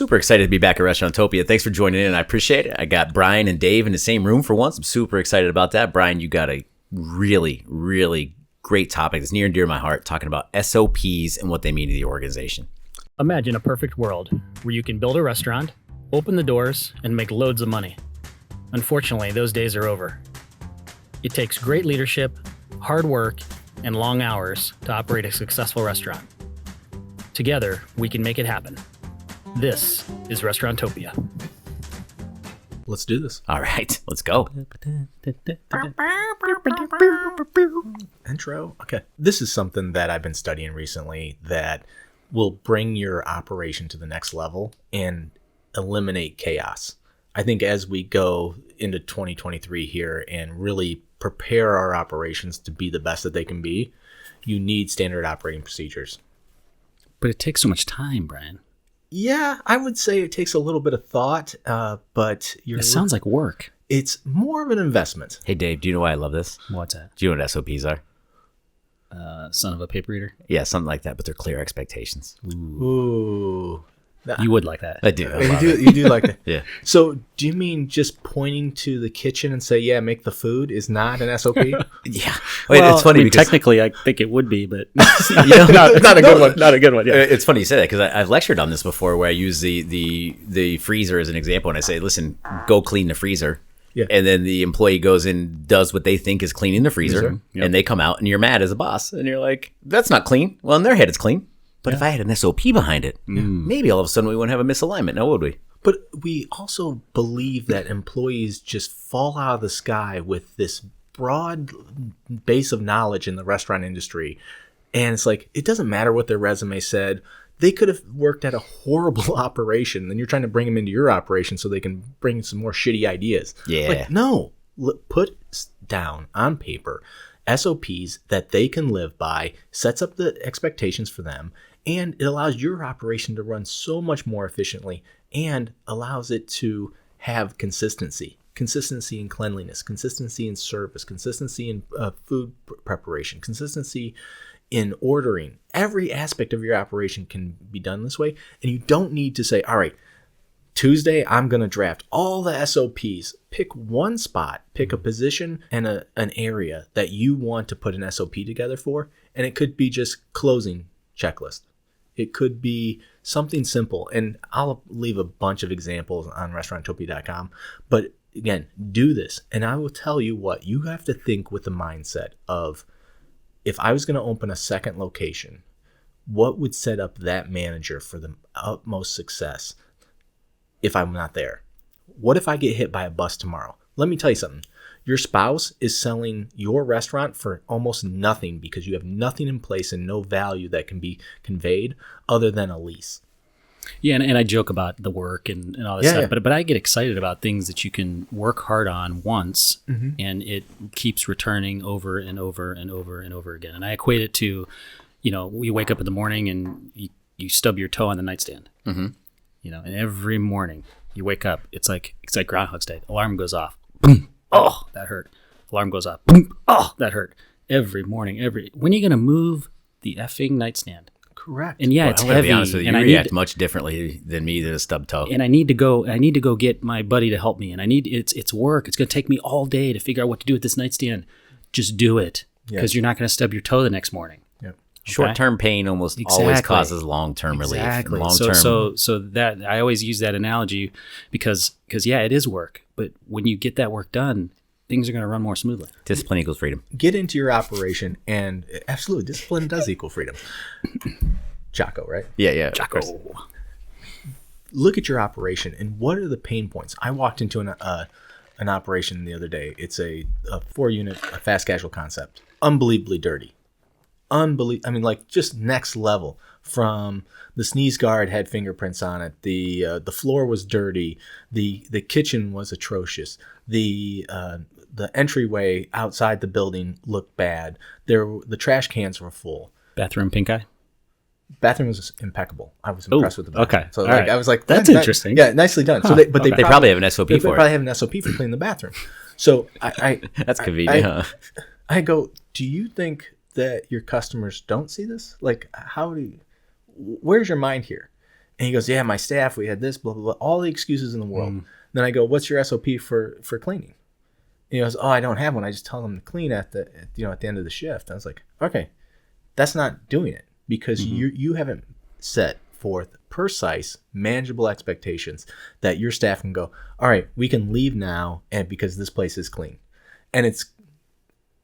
Super excited to be back at Restauranttopia. Thanks for joining in. I appreciate it. I got Brian and Dave in the same room for once. I'm super excited about that. Brian, you got a really, really great topic that's near and dear to my heart, talking about SOPs and what they mean to the organization. Imagine a perfect world where you can build a restaurant, open the doors, and make loads of money. Unfortunately, those days are over. It takes great leadership, hard work, and long hours to operate a successful restaurant. Together, we can make it happen. This is Restauranttopia. Let's do this. All right, let's go. Intro. Okay. This is something that I've been studying recently that will bring your operation to the next level and eliminate chaos. I think as we go into 2023 here and really prepare our operations to be the best that they can be, you need standard operating procedures. But it takes so much time, Brian. Yeah, I would say it takes a little bit of thought, but It sounds like work. It's more of an investment. Hey, Dave, do you know why I love this? What's that? Do you know what SOPs are? Son of a paper eater? Yeah, something like that, but they're clear expectations. Ooh. You would like that. I do. You do like that. Yeah. So do you mean just pointing to the kitchen and say, yeah, make the food is not an SOP? Yeah. Well, it's funny because technically I think it would be, but not a good one. Not a good one. Yeah. It's funny you say that because I've lectured on this before where I use the freezer as an example and I say, listen, go clean the freezer. Yeah. And then the employee goes and does what they think is cleaning the freezer. Yep. And they come out and you're mad as a boss. And you're like, that's not clean. Well, in their head, it's clean. But if I had an SOP behind it, maybe all of a sudden we wouldn't have a misalignment. Now, would we? But we also believe that employees just fall out of the sky with this broad base of knowledge in the restaurant industry. And it's like, it doesn't matter what their resume said. They could have worked at a horrible operation. Then you're trying to bring them into your operation so they can bring some more shitty ideas. Yeah. Like, no, put down on paper SOPs that they can live by, sets up the expectations for them, and it allows your operation to run so much more efficiently and allows it to have consistency in cleanliness, consistency in service, consistency in food preparation, consistency in ordering. Every aspect of your operation can be done this way. And you don't need to say, all right, Tuesday, I'm going to draft all the SOPs. Pick one spot, pick a position and an area that you want to put an SOP together for. And it could be just closing checklist. It could be something simple. And I'll leave a bunch of examples on restauranttopia.com. But again, do this. And I will tell you what, you have to think with the mindset of, if I was going to open a second location, what would set up that manager for the utmost success if I'm not there? What if I get hit by a bus tomorrow? Let me tell you something. Your spouse is selling your restaurant for almost nothing because you have nothing in place and no value that can be conveyed other than a lease. Yeah, and I joke about the work and all this stuff, but I get excited about things that you can work hard on once and it keeps returning over and over and over and over again. And I equate it to, you wake up in the morning and you stub your toe on the nightstand. Mm-hmm. And every morning you wake up, it's like Groundhog's Day. Alarm goes off. Boom. Oh, that hurt. Alarm goes off. Boom. Oh, that hurt. Every morning. When are you going to move the effing nightstand? Correct. And it's I'm gonna heavy. be honest with you, and you I react much differently than me to a stub toe. And I need to go get my buddy to help me. And it's work. It's going to take me all day to figure out what to do with this nightstand. Just do it because you're not going to stub your toe the next morning. Yep. Short-term pain almost always causes long-term relief. Exactly. Long-term. So that I always use that analogy because it is work. But when you get that work done, things are going to run more smoothly. Discipline equals freedom. Get into your operation, and absolutely, discipline does equal freedom. Jocko, right? Yeah. Jocko. Look at your operation, and what are the pain points? I walked into an operation the other day. It's a 4-unit fast casual concept. Unbelievably dirty. Just next level. From the sneeze guard had fingerprints on it. The floor was dirty. The kitchen was atrocious. The entryway outside the building looked bad. The trash cans were full. Bathroom pink eye? Bathroom was impeccable. I was impressed with the bathroom. Okay. So right. I was like, that's interesting. Yeah, nicely done. Huh. So they probably have an SOP for it. They probably have an SOP for cleaning the bathroom. So that's convenient, huh? I go, do you think that your customers don't see this? Like, where's your mind here? And he goes, yeah, my staff, we had this, blah, blah, blah, all the excuses in the world. Then I go, what's your SOP for cleaning? And he goes, oh, I don't have one. I just tell them to clean at the end of the shift. I was like, okay, that's not doing it, because you haven't set forth precise, manageable expectations that your staff can go, all right, we can leave now, and because this place is clean. And it's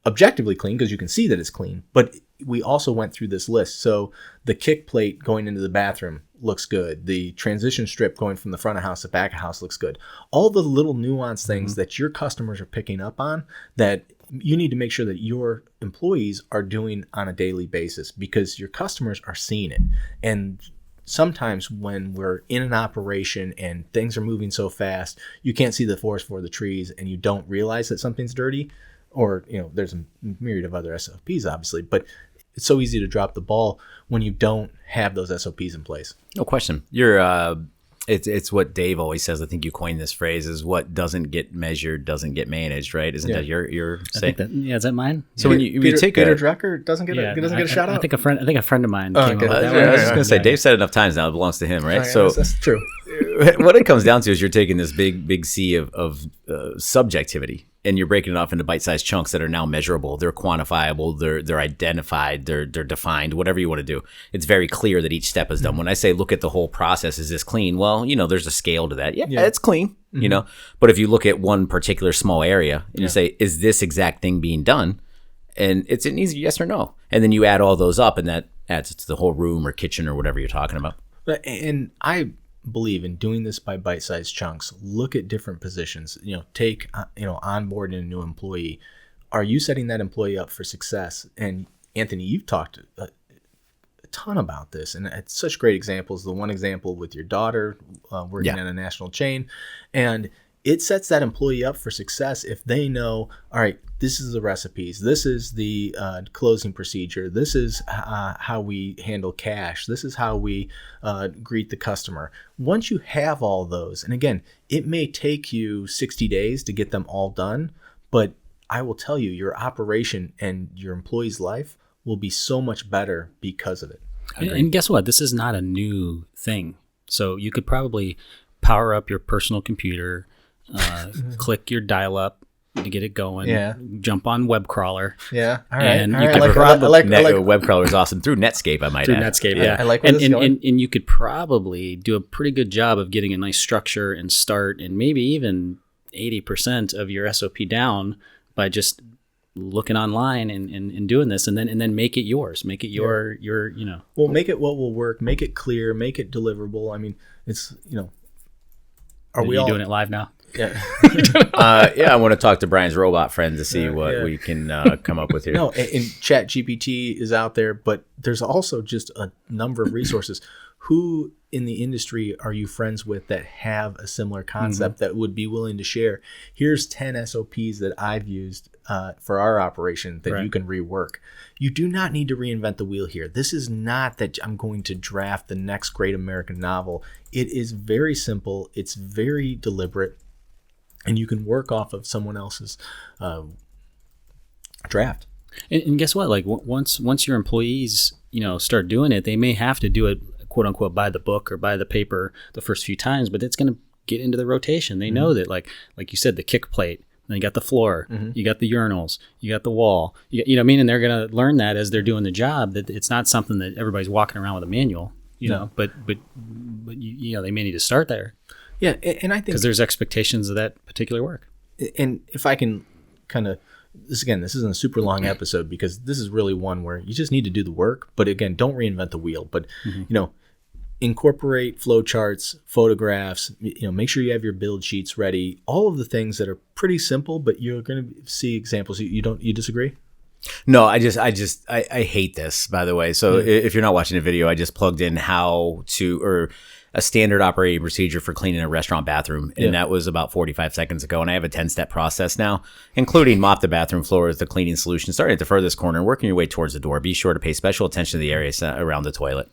objectively clean because you can see that it's clean, but we also went through this list. So the kick plate going into the bathroom looks good. The transition strip going from the front of house to back of house looks good. All the little nuanced things that your customers are picking up on that you need to make sure that your employees are doing on a daily basis, because your customers are seeing it. And sometimes when we're in an operation and things are moving so fast, you can't see the forest for the trees, and you don't realize that something's dirty. Or, there's a myriad of other SOPs, obviously, but it's so easy to drop the ball when you don't have those SOPs in place. No question. It's what Dave always says. I think you coined this phrase: is what doesn't get measured doesn't get managed, right? Isn't that your saying? Is that mine? So when you take Peter Drucker doesn't get a shout out. I think a friend of mine came up with that. I was just gonna say, Dave said enough times now it belongs to him, right? So that's true. What it comes down to is you're taking this big sea of subjectivity, and you're breaking it off into bite-sized chunks that are now measurable. They're quantifiable. They're identified. They're defined. Whatever you want to do, it's very clear that each step is done. When I say look at the whole process, is this clean? Well, there's a scale to that. Yeah. It's clean. But if you look at one particular small area and you say, is this exact thing being done? And it's an easy yes or no. And then you add all those up, and that adds to the whole room or kitchen or whatever you're talking about. And I believe in doing this by bite-sized chunks. Look at different positions. Take onboarding a new employee. Are you setting that employee up for success? And Anthony, you've talked a ton about this, and it's such great examples. The one example with your daughter working at a national chain, and it sets that employee up for success if they know, all right, this is the recipes, this is the closing procedure, this is how we handle cash, this is how we greet the customer. Once you have all those, and again, it may take you 60 days to get them all done, but I will tell you, your operation and your employee's life will be so much better because of it. And guess what? This is not a new thing. So you could probably power up your personal computer, click your dial-up to get it going, jump on web crawler. Yeah, all right. And all you right. could probably web crawler is awesome through Netscape, I might add. Netscape, yeah. I like where this is going. And you could probably do a pretty good job of getting a nice structure and start, and maybe even 80% of your SOP down by just looking online and doing this, and then make it yours. Make it your Well, make it what will work. Make it clear. Make it deliverable. I mean, it's Are we all doing it live now? Yeah. I want to talk to Brian's robot friend to see what we can come up with here. No, and ChatGPT is out there, but there's also just a number of resources. Who in the industry are you friends with that have a similar concept that would be willing to share? Here's 10 SOPs that I've used for our operation that you can rework. You do not need to reinvent the wheel here. This is not that I'm going to draft the next great American novel. It is very simple. It's very deliberate. And you can work off of someone else's draft. And guess what? Like once your employees, start doing it, they may have to do it, quote unquote, by the book or by the paper the first few times, but it's going to get into the rotation. They know that, like you said, the kick plate, then you got the floor, you got the urinals, you got the wall, you know what I mean? And they're going to learn that as they're doing the job, that it's not something that everybody's walking around with a manual, know, but they may need to start there. Yeah, and I think because there's expectations of that particular work. And if I can kind of, this isn't a super long episode because this is really one where you just need to do the work. But again, don't reinvent the wheel. But incorporate flow charts, photographs. Make sure you have your build sheets ready. All of the things that are pretty simple, but you're going to see examples. You disagree? No, I hate this, by the way. So if you're not watching the video, I just plugged in a standard operating procedure for cleaning a restaurant bathroom. And that was about 45 seconds ago. And I have a 10-step process now, including mop the bathroom floor as the cleaning solution, starting at the furthest corner and working your way towards the door. Be sure to pay special attention to the areas around the toilet.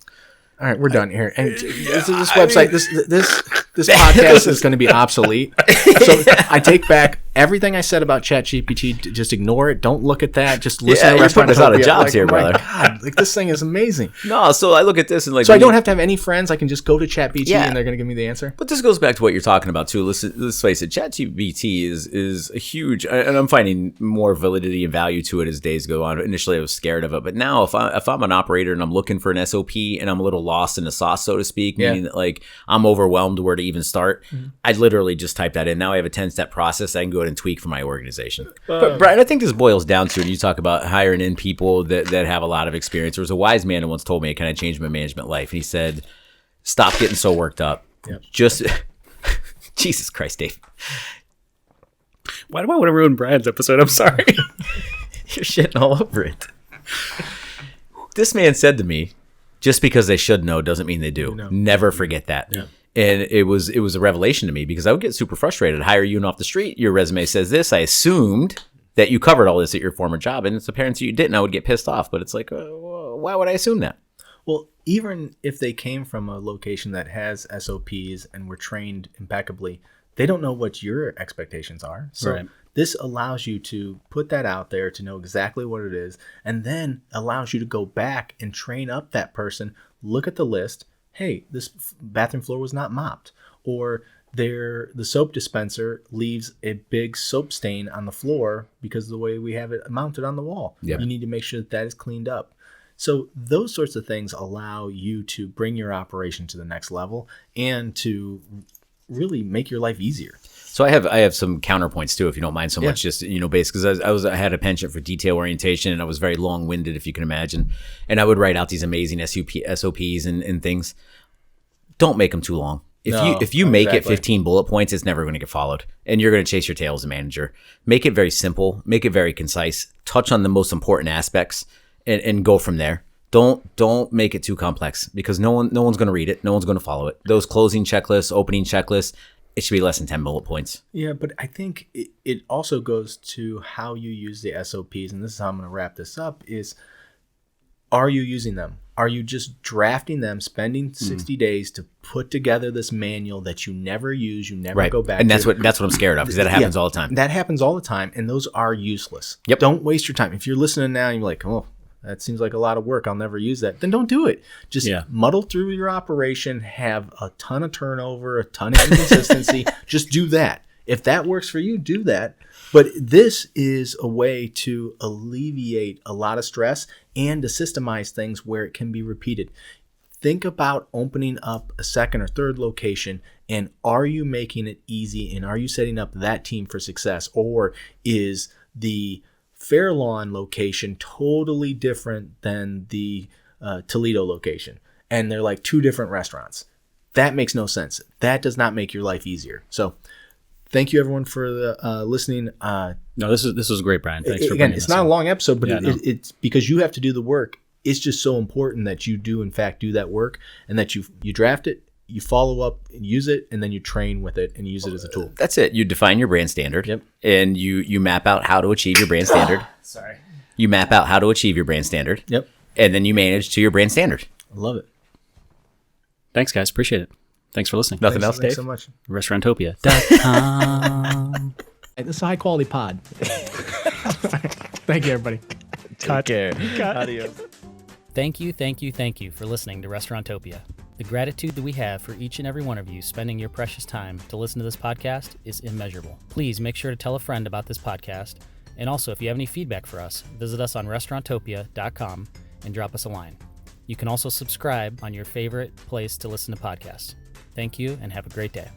All right, we're done here. And this website, this This podcast is going to be obsolete. So I take back everything I said about ChatGPT. Just ignore it. Don't look at that. Just listen to you're putting us out of jobs here, brother. God, this thing is amazing. No, so I look at this and So I don't have to have any friends. I can just go to ChatGPT and they're going to give me the answer. But this goes back to what you're talking about too. Let's face it, ChatGPT is a huge, and I'm finding more validity and value to it as days go on. Initially, I was scared of it, but now if I'm an operator and I'm looking for an SOP and I'm a little lost in the sauce, so to speak, meaning that like I'm overwhelmed where to even start, I literally just type that in. Now I have a 10-step process I can go ahead and tweak for my organization. But Brian, I think this boils down to, and you talk about hiring in people that have a lot of experience. There was a wise man who once told me, "Can I change my management life?" And he said, "Stop getting so worked up." Yep. Just Jesus Christ, Dave. Why do I want to ruin Brian's episode? I'm sorry. You're shitting all over it. This man said to me, just because they should know doesn't mean they do. No. Never forget that. Yeah. And it was a revelation to me because I would get super frustrated. I'd hire you in off the street. Your resume says this. I assumed that you covered all this at your former job, and it's apparent that you didn't. I would get pissed off. But it's like, why would I assume that? Well, even if they came from a location that has SOPs and were trained impeccably, they don't know what your expectations are. So this allows you to put that out there to know exactly what it is, and then allows you to go back and train up that person, look at the list. Hey, this bathroom floor was not mopped, or the soap dispenser leaves a big soap stain on the floor because of the way we have it mounted on the wall. Yep. You need to make sure that is cleaned up. So those sorts of things allow you to bring your operation to the next level and to really make your life easier. So I have some counterpoints too, if you don't mind so much, just, based because I had a penchant for detail orientation and I was very long-winded, if you can imagine. And I would write out these amazing SOPs and things. Don't make them too long. If you make it 15 bullet points, it's never going to get followed. And you're going to chase your tail as a manager. Make it very simple. Make it very concise. Touch on the most important aspects and go from there. Don't make it too complex because no one's going to read it. No one's going to follow it. Those closing checklists, opening checklists, it should be less than 10 bullet points. Yeah, but I think it also goes to how you use the SOPs. And this is how I'm going to wrap this up is, are you using them? Are you just drafting them, spending 60 days to put together this manual that you never use, you never go back to? And that's what I'm scared of because that happens all the time. That happens all the time, and those are useless. Yep. Don't waste your time. If you're listening now and you're like, oh, that seems like a lot of work, I'll never use that, then don't do it. Just muddle through your operation, have a ton of turnover, a ton of inconsistency. Just do that. If that works for you, do that. But this is a way to alleviate a lot of stress and to systemize things where it can be repeated. Think about opening up a second or third location, and are you making it easy, and are you setting up that team for success? Or is the Fairlawn location totally different than the Toledo location? And they're like two different restaurants. That makes no sense. That does not make your life easier. So thank you, everyone, for listening. No, this was great, Brian. Thanks for again. It's not a long episode, but it's because you have to do the work. It's just so important that you do, in fact, do that work, and that you draft it, you follow up, and use it, and then you train with it and use it as a tool. That's it. You define your brand standard, and you map out how to achieve your brand standard. Sorry. You map out how to achieve your brand standard. Yep. And then you manage to your brand standard. I love it. Thanks, guys. Appreciate it. Thanks for listening. Nothing else, Dave? Thanks so much. Restaurantopia.com. This is a high-quality pod. Thank you, everybody. Take care. Adios. Thank you for listening to Restaurantopia. The gratitude that we have for each and every one of you spending your precious time to listen to this podcast is immeasurable. Please make sure to tell a friend about this podcast. And also, if you have any feedback for us, visit us on restaurantopia.com and drop us a line. You can also subscribe on your favorite place to listen to podcasts. Thank you and have a great day.